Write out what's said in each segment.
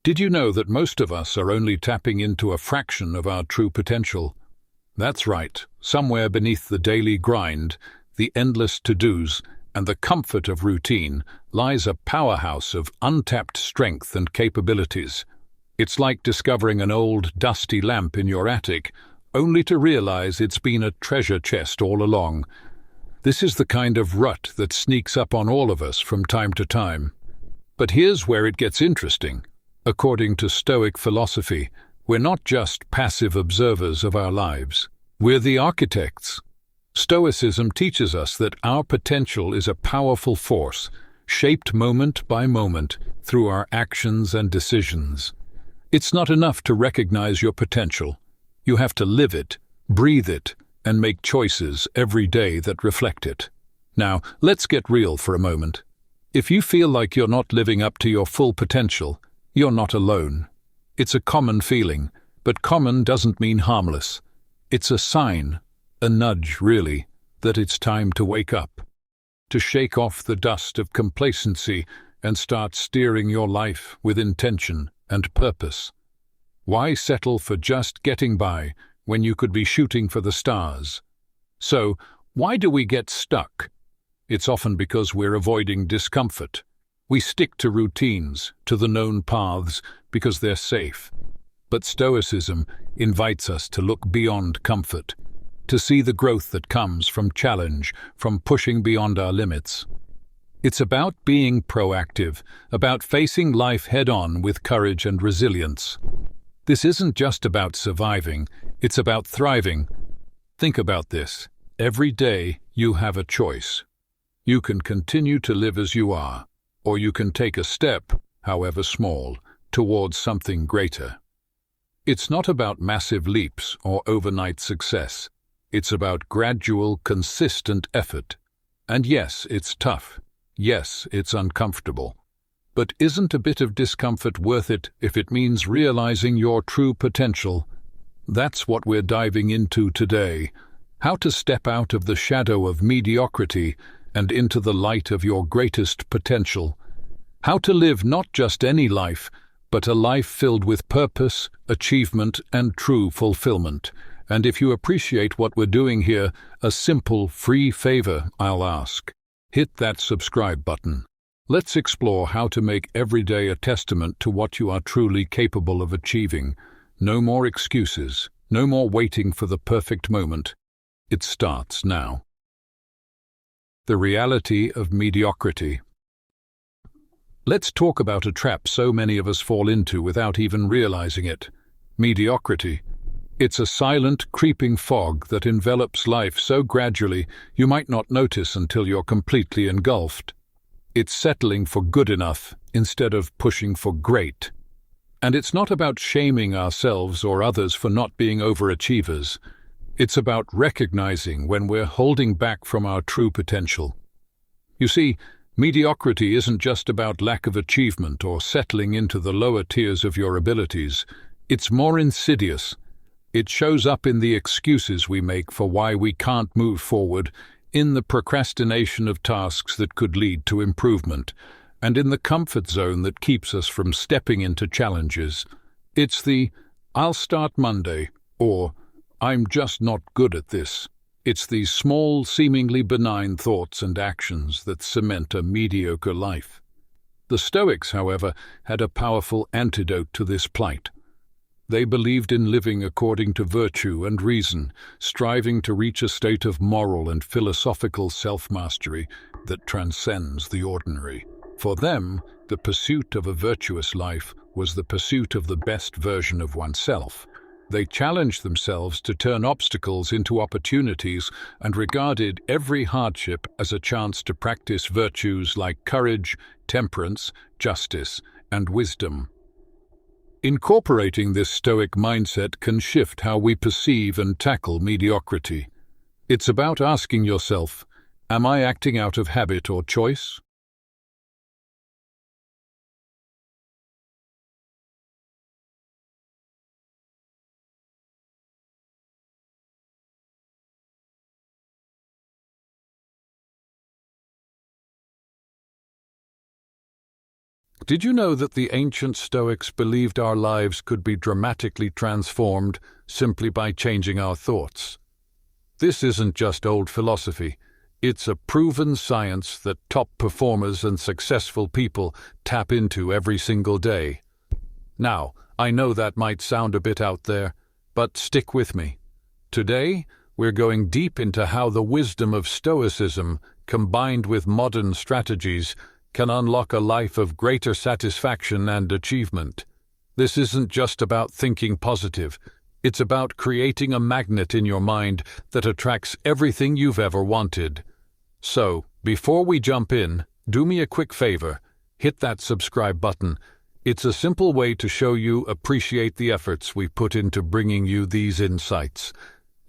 Did you know that most of us are only tapping into a fraction of our true potential? That's right, somewhere beneath the daily grind, the endless to-dos, and the comfort of routine lies a powerhouse of untapped strength and capabilities. It's like discovering an old, dusty lamp in your attic, only to realize it's been a treasure chest all along. This is the kind of rut that sneaks up on all of us from time to time. But here's where it gets interesting. According to Stoic philosophy, we're not just passive observers of our lives. We're the architects. Stoicism teaches us that our potential is a powerful force, shaped moment by moment through our actions and decisions. It's not enough to recognize your potential. You have to live it, breathe it, and make choices every day that reflect it. Now, let's get real for a moment. If you feel like you're not living up to your full potential, you're not alone. It's a common feeling, but common doesn't mean harmless. It's a sign, a nudge really, that it's time to wake up, to shake off the dust of complacency and start steering your life with intention and purpose. Why settle for just getting by when you could be shooting for the stars? So, why do we get stuck? It's often because we're avoiding discomfort. We stick to routines, to the known paths, because they're safe. But Stoicism invites us to look beyond comfort, to see the growth that comes from challenge, from pushing beyond our limits. It's about being proactive, about facing life head-on with courage and resilience. This isn't just about surviving, it's about thriving. Think about this. Every day you have a choice. You can continue to live as you are, or you can take a step, however small, towards something greater. It's not about massive leaps or overnight success. It's about gradual, consistent effort. And yes, it's tough. Yes, it's uncomfortable. But isn't a bit of discomfort worth it if it means realizing your true potential? That's what we're diving into today. How to step out of the shadow of mediocrity and into the light of your greatest potential. How to live not just any life, but a life filled with purpose, achievement, and true fulfillment. And if you appreciate what we're doing here, a simple, free favor I'll ask. Hit that subscribe button. Let's explore how to make every day a testament to what you are truly capable of achieving. No more excuses, no more waiting for the perfect moment. It starts now. The reality of mediocrity. Let's talk about a trap so many of us fall into without even realizing it. Mediocrity. It's a silent, creeping fog that envelops life so gradually you might not notice until you're completely engulfed. It's settling for good enough instead of pushing for great. And it's not about shaming ourselves or others for not being overachievers. It's about recognizing when we're holding back from our true potential. You see, mediocrity isn't just about lack of achievement or settling into the lower tiers of your abilities. It's more insidious. It shows up in the excuses we make for why we can't move forward, in the procrastination of tasks that could lead to improvement, and in the comfort zone that keeps us from stepping into challenges. It's the, "I'll start Monday," or "I'm just not good at this." It's these small, seemingly benign thoughts and actions that cement a mediocre life. The Stoics, however, had a powerful antidote to this plight. They believed in living according to virtue and reason, striving to reach a state of moral and philosophical self-mastery that transcends the ordinary. For them, the pursuit of a virtuous life was the pursuit of the best version of oneself. They challenged themselves to turn obstacles into opportunities and regarded every hardship as a chance to practice virtues like courage, temperance, justice, and wisdom. Incorporating this Stoic mindset can shift how we perceive and tackle mediocrity. It's about asking yourself, am I acting out of habit or choice? Did you know that the ancient Stoics believed our lives could be dramatically transformed simply by changing our thoughts? This isn't just old philosophy. It's a proven science that top performers and successful people tap into every single day. Now, I know that might sound a bit out there, but stick with me. Today, we're going deep into how the wisdom of Stoicism, combined with modern strategies, can unlock a life of greater satisfaction and achievement. This isn't just about thinking positive. It's about creating a magnet in your mind that attracts everything you've ever wanted. So, before we jump in, do me a quick favor. Hit that subscribe button. It's a simple way to show you appreciate the efforts we put into bringing you these insights.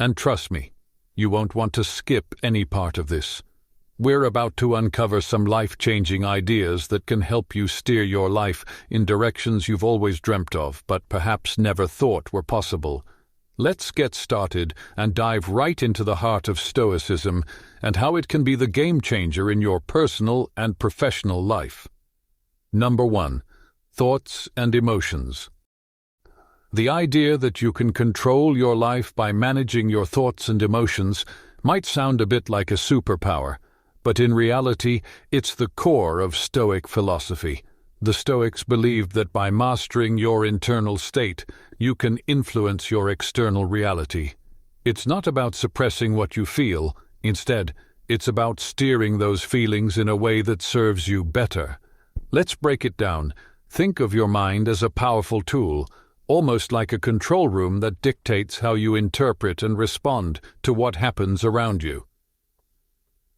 And trust me, you won't want to skip any part of this. We're about to uncover some life-changing ideas that can help you steer your life in directions you've always dreamt of, but perhaps never thought were possible. Let's get started and dive right into the heart of Stoicism and how it can be the game-changer in your personal and professional life. Number 1. Thoughts and emotions. The idea that you can control your life by managing your thoughts and emotions might sound a bit like a superpower, but in reality, it's the core of Stoic philosophy. The Stoics believed that by mastering your internal state, you can influence your external reality. It's not about suppressing what you feel. Instead, it's about steering those feelings in a way that serves you better. Let's break it down. Think of your mind as a powerful tool, almost like a control room that dictates how you interpret and respond to what happens around you.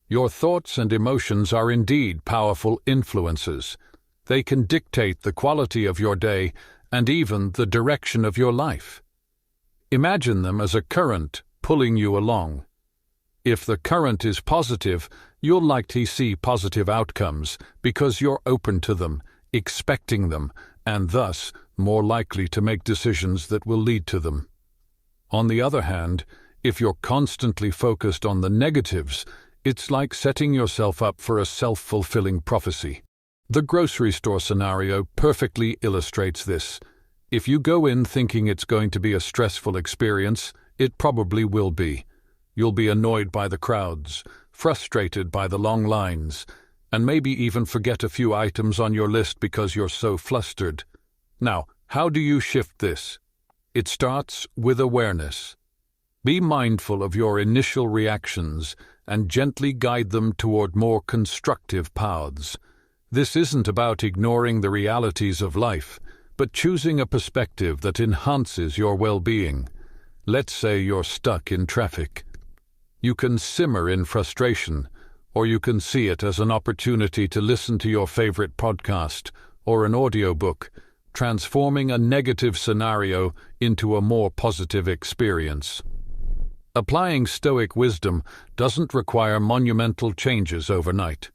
Your thoughts and emotions are indeed powerful influences. They can dictate the quality of your day and even the direction of your life. Imagine them as a current pulling you along. If the current is positive, you'll likely see positive outcomes because you're open to them, expecting them, and thus more likely to make decisions that will lead to them. On the other hand, if you're constantly focused on the negatives, it's like setting yourself up for a self-fulfilling prophecy. The grocery store scenario perfectly illustrates this. If you go in thinking it's going to be a stressful experience, it probably will be. You'll be annoyed by the crowds, frustrated by the long lines, and maybe even forget a few items on your list because you're so flustered. Now, how do you shift this? It starts with awareness. Be mindful of your initial reactions and gently guide them toward more constructive paths. This isn't about ignoring the realities of life, but choosing a perspective that enhances your well-being. Let's say you're stuck in traffic. You can simmer in frustration, or you can see it as an opportunity to listen to your favorite podcast or an audiobook, transforming a negative scenario into a more positive experience. Applying Stoic wisdom doesn't require monumental changes overnight.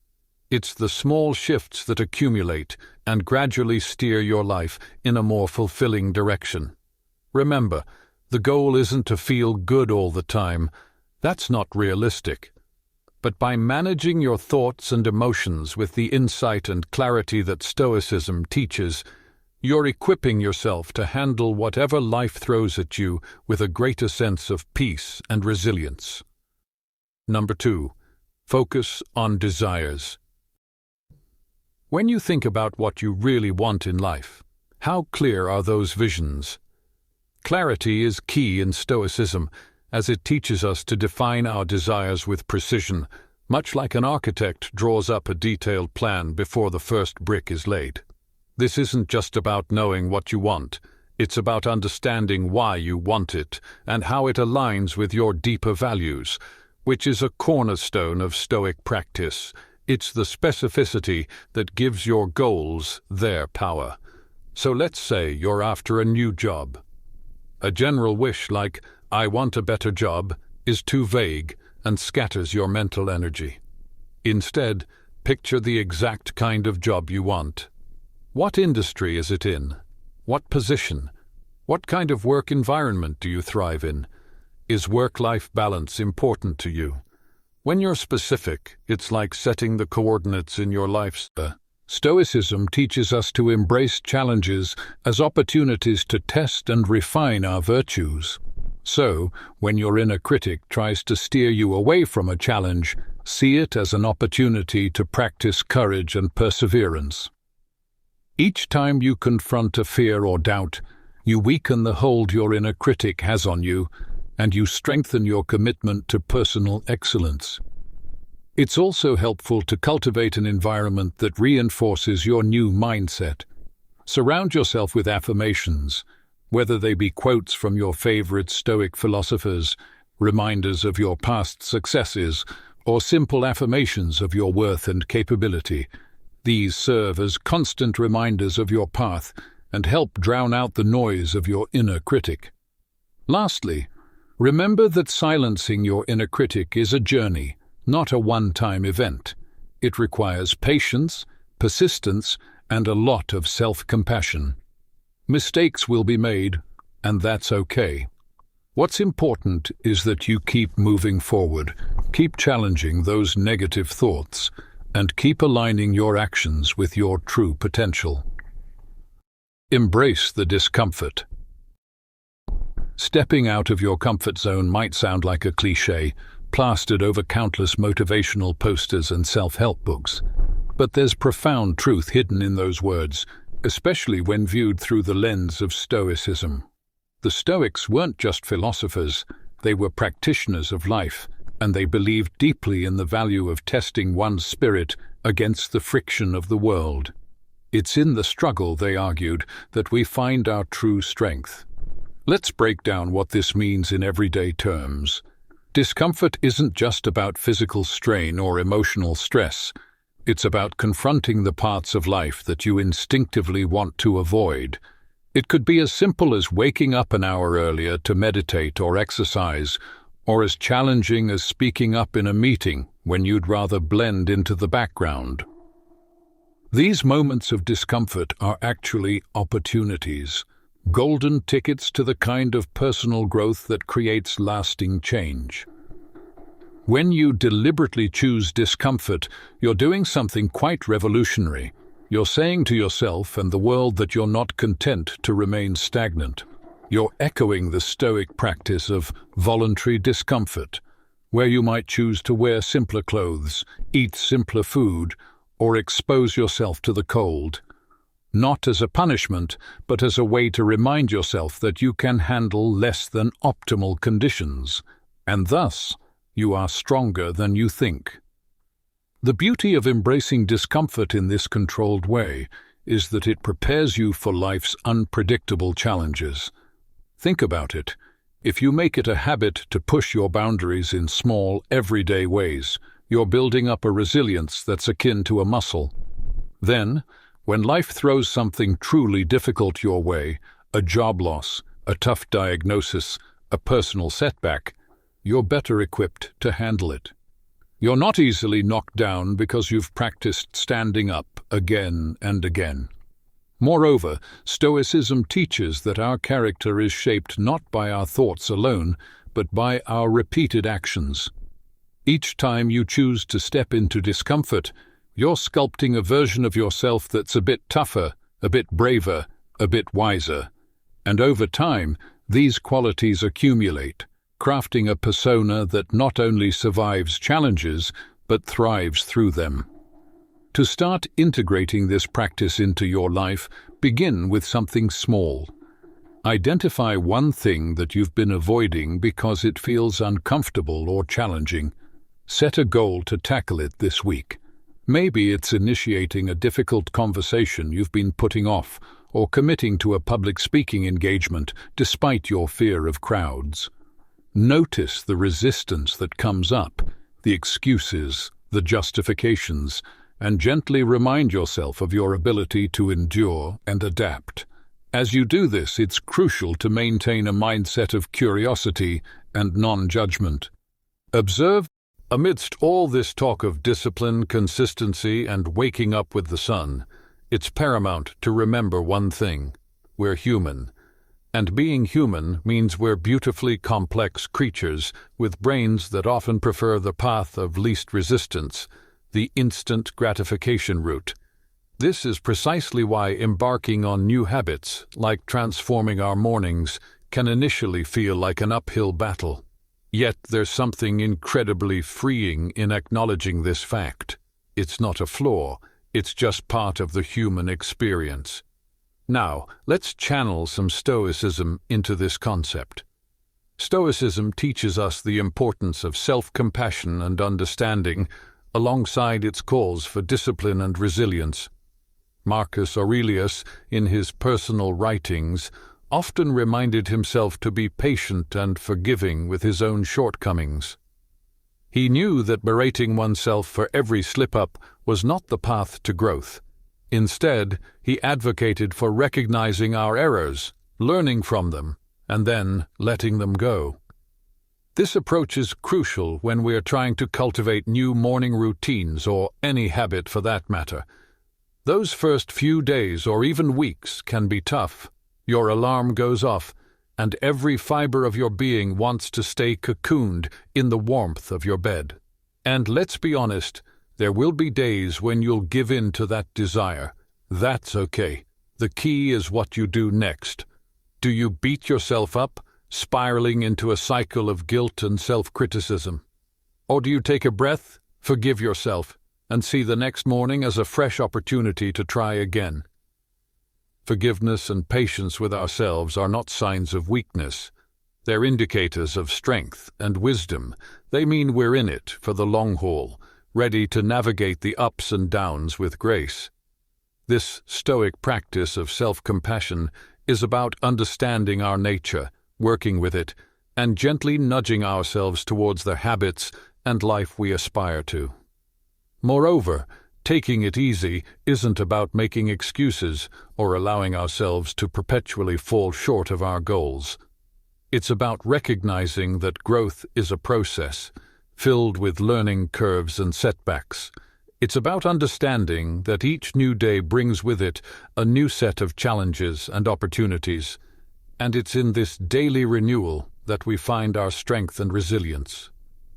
It's the small shifts that accumulate and gradually steer your life in a more fulfilling direction. Remember, the goal isn't to feel good all the time. That's not realistic. But by managing your thoughts and emotions with the insight and clarity that Stoicism teaches, you're equipping yourself to handle whatever life throws at you with a greater sense of peace and resilience. Number 2. Focus on desires. When you think about what you really want in life, how clear are those visions? Clarity is key in Stoicism, as it teaches us to define our desires with precision, much like an architect draws up a detailed plan before the first brick is laid. This isn't just about knowing what you want. It's about understanding why you want it and how it aligns with your deeper values, which is a cornerstone of Stoic practice. It's the specificity that gives your goals their power. So let's say you're after a new job. A general wish like, "I want a better job," is too vague and scatters your mental energy. Instead, picture the exact kind of job you want. What industry is it in? What position? What kind of work environment do you thrive in? Is work-life balance important to you? When you're specific, it's like setting the coordinates in your life's Stoicism teaches us to embrace challenges as opportunities to test and refine our virtues. So, when your inner critic tries to steer you away from a challenge, see it as an opportunity to practice courage and perseverance. Each time you confront a fear or doubt, you weaken the hold your inner critic has on you, and you strengthen your commitment to personal excellence. It's also helpful to cultivate an environment that reinforces your new mindset. Surround yourself with affirmations, whether they be quotes from your favorite Stoic philosophers, reminders of your past successes, or simple affirmations of your worth and capability. These serve as constant reminders of your path and help drown out the noise of your inner critic. Lastly, remember that silencing your inner critic is a journey, not a one-time event. It requires patience, persistence, and a lot of self-compassion. Mistakes will be made, and that's okay. What's important is that you keep moving forward, keep challenging those negative thoughts, and keep aligning your actions with your true potential. Embrace the discomfort. Stepping out of your comfort zone might sound like a cliché, plastered over countless motivational posters and self-help books. But there's profound truth hidden in those words, especially when viewed through the lens of Stoicism. The Stoics weren't just philosophers, they were practitioners of life, and they believed deeply in the value of testing one's spirit against the friction of the world. It's in the struggle, they argued, that we find our true strength. Let's break down what this means in everyday terms. Discomfort isn't just about physical strain or emotional stress. It's about confronting the parts of life that you instinctively want to avoid. It could be as simple as waking up an hour earlier to meditate or exercise, or as challenging as speaking up in a meeting when you'd rather blend into the background. These moments of discomfort are actually opportunities, golden tickets to the kind of personal growth that creates lasting change. When you deliberately choose discomfort, you're doing something quite revolutionary. You're saying to yourself and the world that you're not content to remain stagnant. You're echoing the Stoic practice of voluntary discomfort, where you might choose to wear simpler clothes, eat simpler food, or expose yourself to the cold. Not as a punishment, but as a way to remind yourself that you can handle less than optimal conditions, and thus you are stronger than you think. The beauty of embracing discomfort in this controlled way is that it prepares you for life's unpredictable challenges. Think about it. If you make it a habit to push your boundaries in small, everyday ways, you're building up a resilience that's akin to a muscle. Then, when life throws something truly difficult your way, a job loss, a tough diagnosis, a personal setback, you're better equipped to handle it. You're not easily knocked down because you've practiced standing up again and again. Moreover, Stoicism teaches that our character is shaped not by our thoughts alone, but by our repeated actions. Each time you choose to step into discomfort, you're sculpting a version of yourself that's a bit tougher, a bit braver, a bit wiser. And over time, these qualities accumulate, crafting a persona that not only survives challenges, but thrives through them. To start integrating this practice into your life, begin with something small. Identify one thing that you've been avoiding because it feels uncomfortable or challenging. Set a goal to tackle it this week. Maybe it's initiating a difficult conversation you've been putting off, or committing to a public speaking engagement despite your fear of crowds. Notice the resistance that comes up, the excuses, the justifications, and gently remind yourself of your ability to endure and adapt. As you do this, it's crucial to maintain a mindset of curiosity and non-judgment. Observe. Amidst all this talk of discipline, consistency, and waking up with the sun, it's paramount to remember one thing: we're human. And being human means we're beautifully complex creatures with brains that often prefer the path of least resistance, the instant gratification route. This is precisely why embarking on new habits, like transforming our mornings, can initially feel like an uphill battle. Yet there's something incredibly freeing in acknowledging this fact. It's not a flaw, it's just part of the human experience. Now, let's channel some Stoicism into this concept. Stoicism teaches us the importance of self-compassion and understanding, alongside its calls for discipline and resilience. Marcus Aurelius, in his personal writings, often reminded himself to be patient and forgiving with his own shortcomings. He knew that berating oneself for every slip-up was not the path to growth. Instead, he advocated for recognizing our errors, learning from them, and then letting them go. This approach is crucial when we are trying to cultivate new morning routines or any habit for that matter. Those first few days or even weeks can be tough. Your alarm goes off, and every fiber of your being wants to stay cocooned in the warmth of your bed. And let's be honest, there will be days when you'll give in to that desire. That's okay. The key is what you do next. Do you beat yourself up, spiraling into a cycle of guilt and self-criticism? Or do you take a breath, forgive yourself, and see the next morning as a fresh opportunity to try again? Forgiveness and patience with ourselves are not signs of weakness. They're indicators of strength and wisdom. They mean we're in it for the long haul, ready to navigate the ups and downs with grace. This Stoic practice of self-compassion is about understanding our nature, working with it, and gently nudging ourselves towards the habits and life we aspire to. Moreover, taking it easy isn't about making excuses or allowing ourselves to perpetually fall short of our goals. It's about recognizing that growth is a process, filled with learning curves and setbacks. It's about understanding that each new day brings with it a new set of challenges and opportunities, and it's in this daily renewal that we find our strength and resilience.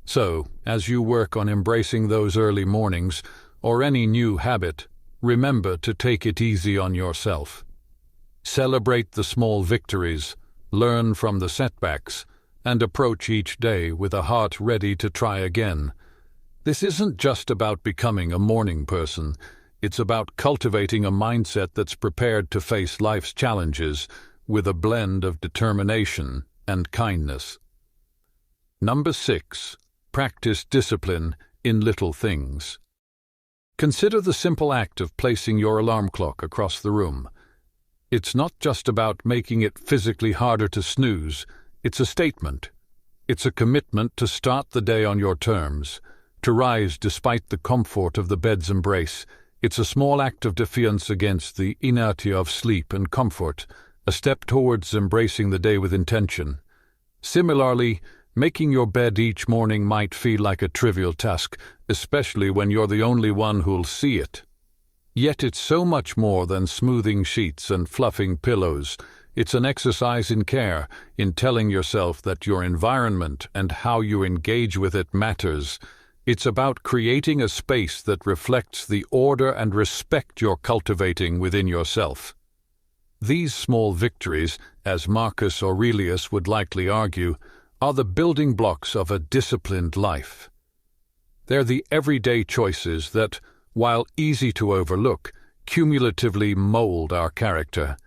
So, as you work on embracing those early mornings, or any new habit, remember to take it easy on yourself. Celebrate the small victories, learn from the setbacks, and approach each day with a heart ready to try again. This isn't just about becoming a morning person, it's about cultivating a mindset that's prepared to face life's challenges with a blend of determination and kindness. Number 6. Practice discipline in little things. Consider the simple act of placing your alarm clock across the room. It's not just about making it physically harder to snooze, it's a statement. It's a commitment to start the day on your terms, to rise despite the comfort of the bed's embrace. It's a small act of defiance against the inertia of sleep and comfort, a step towards embracing the day with intention. Similarly, making your bed each morning might feel like a trivial task, especially when you're the only one who'll see it. Yet it's so much more than smoothing sheets and fluffing pillows. It's an exercise in care, in telling yourself that your environment and how you engage with it matters. It's about creating a space that reflects the order and respect you're cultivating within yourself. These small victories, as Marcus Aurelius would likely argue, are the building blocks of a disciplined life. They're the everyday choices that, while easy to overlook, cumulatively mold our character.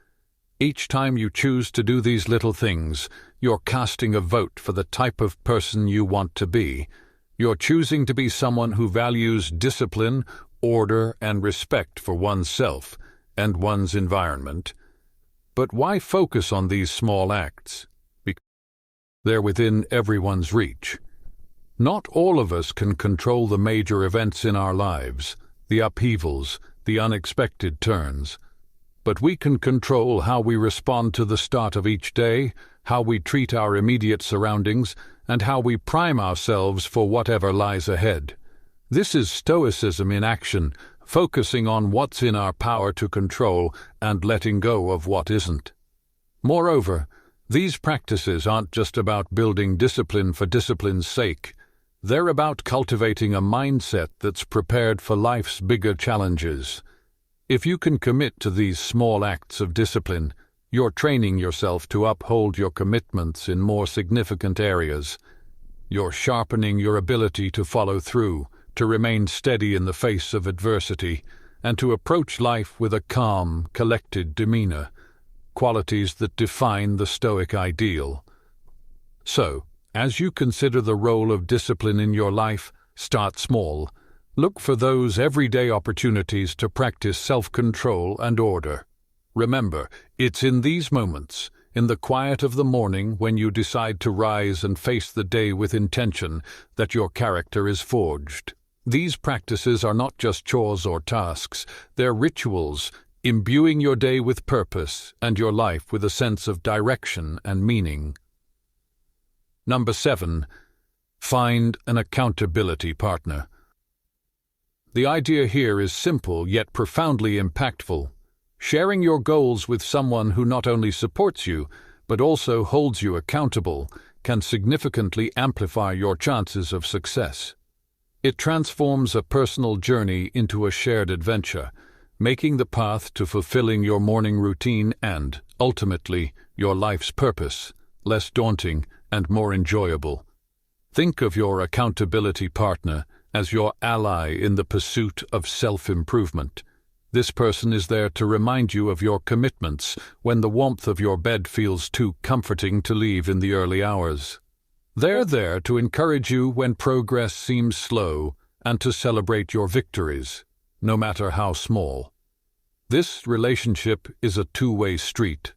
Each time you choose to do these little things, you're casting a vote for the type of person you want to be. You're choosing to be someone who values discipline, order, and respect for oneself and one's environment. But why focus on these small acts? Because they're within everyone's reach. Not all of us can control the major events in our lives, the upheavals, the unexpected turns. But we can control how we respond to the start of each day, how we treat our immediate surroundings, and how we prime ourselves for whatever lies ahead. This is Stoicism in action, focusing on what's in our power to control and letting go of what isn't. Moreover, these practices aren't just about building discipline for discipline's sake. They're about cultivating a mindset that's prepared for life's bigger challenges. If you can commit to these small acts of discipline, you're training yourself to uphold your commitments in more significant areas. You're sharpening your ability to follow through, to remain steady in the face of adversity, and to approach life with a calm, collected demeanor, qualities that define the Stoic ideal. So, as you consider the role of discipline in your life, start small. Look for those everyday opportunities to practice self-control and order. Remember, it's in these moments, in the quiet of the morning when you decide to rise and face the day with intention, that your character is forged. These practices are not just chores or tasks, they're rituals, imbuing your day with purpose and your life with a sense of direction and meaning. Number 7. Find an accountability partner. The idea here is simple yet profoundly impactful. Sharing your goals with someone who not only supports you, but also holds you accountable, can significantly amplify your chances of success. It transforms a personal journey into a shared adventure, making the path to fulfilling your morning routine and, ultimately, your life's purpose less daunting and more enjoyable. Think of your accountability partner as your ally in the pursuit of self-improvement. This person is there to remind you of your commitments when the warmth of your bed feels too comforting to leave in the early hours. They're there to encourage you when progress seems slow and to celebrate your victories, no matter how small. This relationship is a two-way street.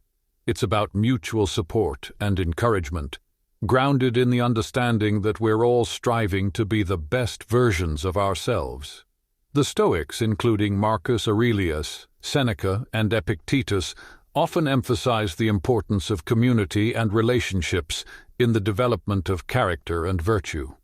It's about mutual support and encouragement, grounded in the understanding that we're all striving to be the best versions of ourselves. The Stoics, including Marcus Aurelius, Seneca, and Epictetus, often emphasize the importance of community and relationships in the development of character and virtue.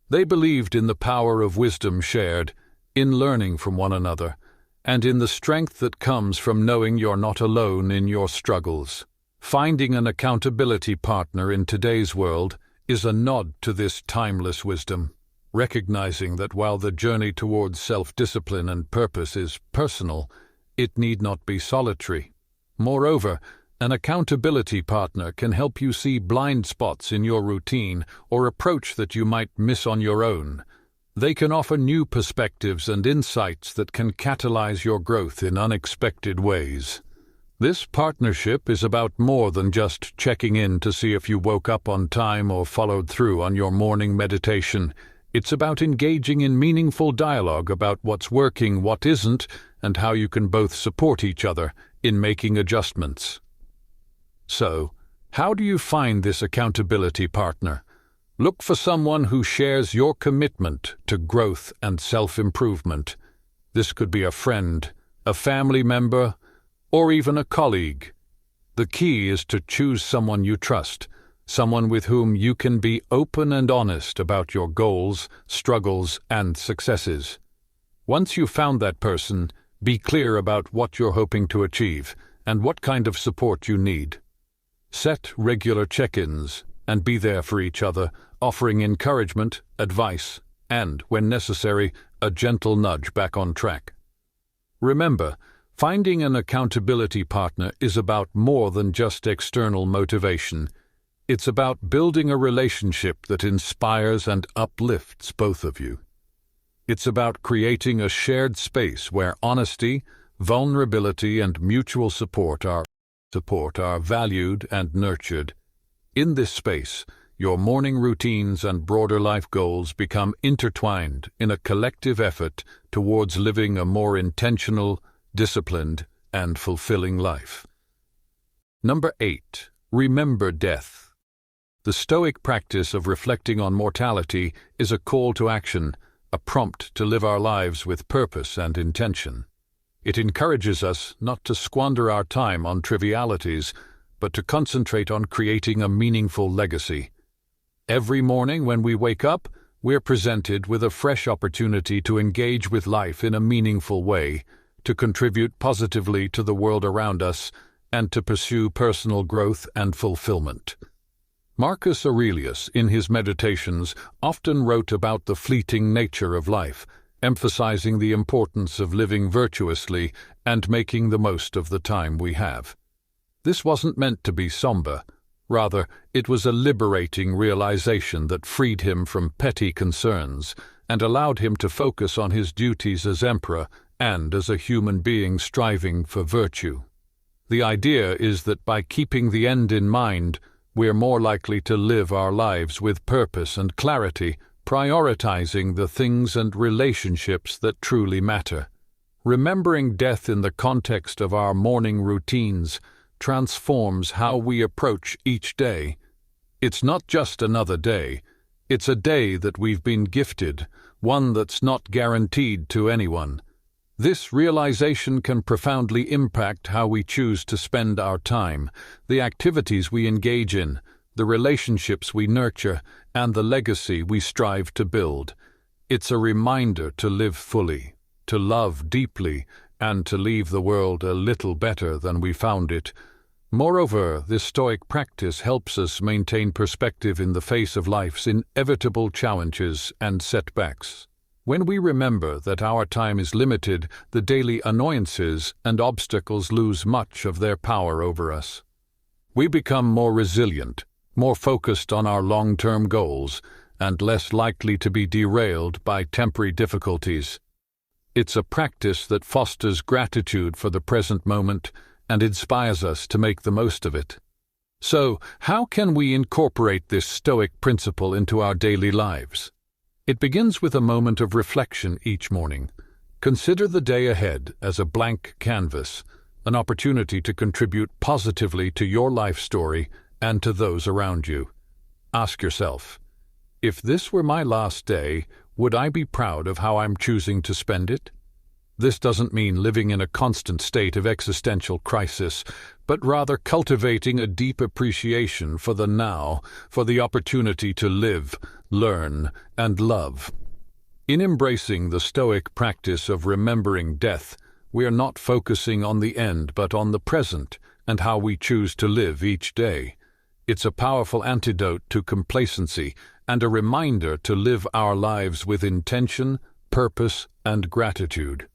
They believed in the power of wisdom shared, in learning from one another, and in the strength that comes from knowing you're not alone in your struggles. Finding an accountability partner in today's world is a nod to this timeless wisdom, recognizing that while the journey towards self-discipline and purpose is personal, it need not be solitary. Moreover, an accountability partner can help you see blind spots in your routine or approach that you might miss on your own. They can offer new perspectives and insights that can catalyze your growth in unexpected ways. This partnership is about more than just checking in to see if you woke up on time or followed through on your morning meditation. It's about engaging in meaningful dialogue about what's working, what isn't, and how you can both support each other in making adjustments. So, how do you find this accountability partner? Look for someone who shares your commitment to growth and self-improvement. This could be a friend, a family member, or even a colleague. The key is to choose someone you trust, someone with whom you can be open and honest about your goals, struggles, and successes. Once you've found that person, be clear about what you're hoping to achieve and what kind of support you need. Set regular check-ins and be there for each other, offering encouragement, advice, and, when necessary, a gentle nudge back on track. Remember, finding an accountability partner is about more than just external motivation. It's about building a relationship that inspires and uplifts both of you. It's about creating a shared space where honesty, vulnerability, and mutual support are valued and nurtured. In this space, your morning routines and broader life goals become intertwined in a collective effort towards living a more intentional, disciplined, and fulfilling life. Number 8. Remember death. The Stoic practice of reflecting on mortality is a call to action, a prompt to live our lives with purpose and intention. It encourages us not to squander our time on trivialities, but to concentrate on creating a meaningful legacy. Every morning when we wake up, we're presented with a fresh opportunity to engage with life in a meaningful way, to contribute positively to the world around us, and to pursue personal growth and fulfillment. Marcus Aurelius, in his Meditations, often wrote about the fleeting nature of life, emphasizing the importance of living virtuously and making the most of the time we have. This wasn't meant to be somber. Rather, it was a liberating realization that freed him from petty concerns and allowed him to focus on his duties as emperor and as a human being striving for virtue. The idea is that by keeping the end in mind, we're more likely to live our lives with purpose and clarity, prioritizing the things and relationships that truly matter. Remembering death in the context of our morning routines transforms how we approach each day. It's not just another day. It's a day that we've been gifted, one that's not guaranteed to anyone. This realization can profoundly impact how we choose to spend our time, the activities we engage in, the relationships we nurture, and the legacy we strive to build. It's a reminder to live fully, to love deeply, and to leave the world a little better than we found it. Moreover, this Stoic practice helps us maintain perspective in the face of life's inevitable challenges and setbacks. When we remember that our time is limited, the daily annoyances and obstacles lose much of their power over us. We become more resilient, more focused on our long-term goals, and less likely to be derailed by temporary difficulties. It's a practice that fosters gratitude for the present moment and inspires us to make the most of it. So, how can we incorporate this Stoic principle into our daily lives? It begins with a moment of reflection each morning. Consider the day ahead as a blank canvas, an opportunity to contribute positively to your life story and to those around you. Ask yourself, if this were my last day, would I be proud of how I'm choosing to spend it? This doesn't mean living in a constant state of existential crisis, but rather cultivating a deep appreciation for the now, for the opportunity to live, learn, and love. In embracing the Stoic practice of remembering death, we are not focusing on the end but on the present and how we choose to live each day. It's a powerful antidote to complacency and a reminder to live our lives with intention, purpose, and gratitude.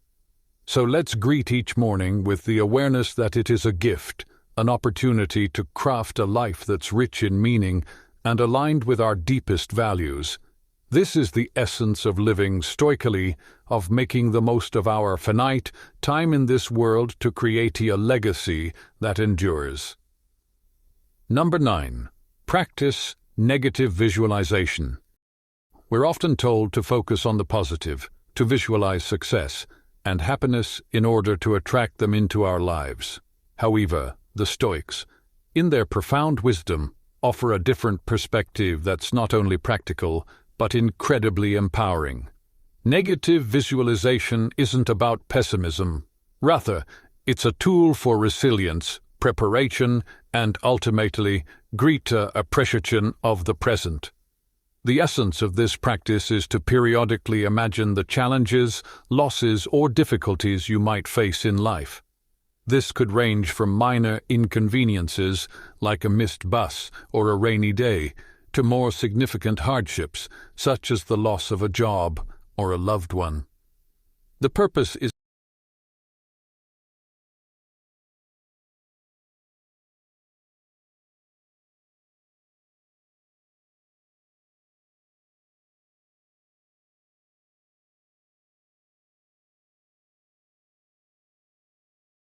So let's greet each morning with the awareness that it is a gift, an opportunity to craft a life that's rich in meaning and aligned with our deepest values. This is the essence of living stoically, of making the most of our finite time in this world to create a legacy that endures. Number 9. Practice negative visualization. We're often told to focus on the positive, to visualize success and happiness in order to attract them into our lives. However, the Stoics, in their profound wisdom, offer a different perspective that's not only practical, but incredibly empowering. Negative visualization isn't about pessimism. Rather, it's a tool for resilience, preparation, and ultimately, greater appreciation of the present. The essence of this practice is to periodically imagine the challenges, losses, or difficulties you might face in life. This could range from minor inconveniences, like a missed bus or a rainy day, to more significant hardships, such as the loss of a job or a loved one. The purpose is